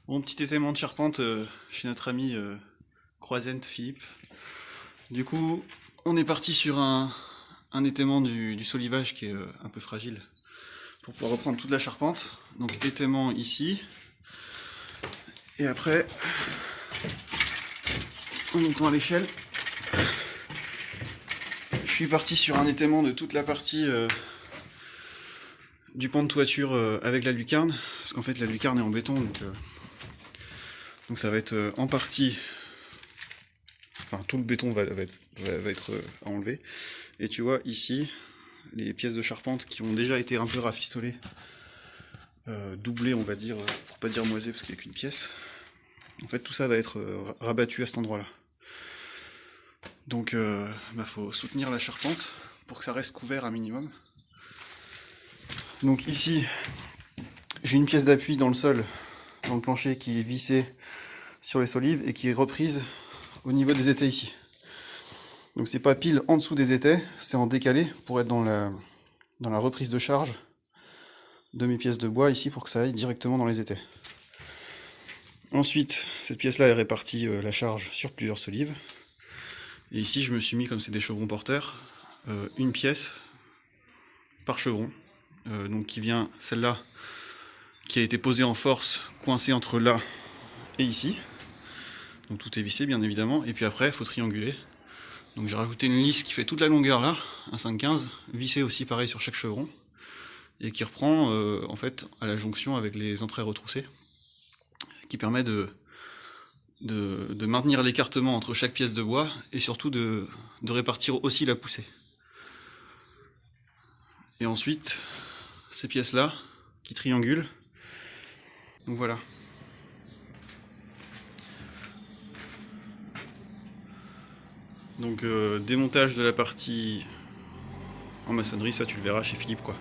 Bon, petit étaiement de charpente chez notre ami Croisent Philippe. Du coup, on est parti sur un étaiement du solivage qui est un peu fragile pour pouvoir reprendre toute la charpente. Donc étaiement ici. Et après, en montant à l'échelle, je suis parti sur un étaiement de toute la partie du pan de toiture avec la lucarne. Parce qu'en fait la lucarne est en béton, donc ça va être en partie... Enfin, tout le béton va être à enlever. Et tu vois ici, les pièces de charpente qui ont déjà été un peu rafistolées, doublées on va dire, pour pas dire moisées parce qu'il n'y a qu'une pièce. En fait tout ça va être rabattu à cet endroit-là. Donc faut soutenir la charpente pour que ça reste couvert un minimum. Donc ici, j'ai une pièce d'appui dans le sol, dans le plancher, qui est vissée sur les solives et qui est reprise au niveau des étais ici. Donc c'est pas pile en dessous des étais, c'est en décalé pour être dans la reprise de charge de mes pièces de bois ici pour que ça aille directement dans les étais. Ensuite, cette pièce-là est répartie la charge sur plusieurs solives. Et ici, je me suis mis, comme c'est des chevrons porteurs, une pièce par chevron. Donc qui vient, celle-là, qui a été posée en force, coincée entre là et ici. Donc tout est vissé, bien évidemment. Et puis après, il faut trianguler. Donc j'ai rajouté une lisse qui fait toute la longueur là, un 5,15, vissée aussi pareil sur chaque chevron, et qui reprend en fait à la jonction avec les entraits retroussés, qui permet de maintenir l'écartement entre chaque pièce de bois, et surtout de répartir aussi la poussée. Et ensuite, ces pièces-là, qui triangulent, donc voilà. Donc démontage de la partie en maçonnerie, ça tu le verras chez Philippe quoi.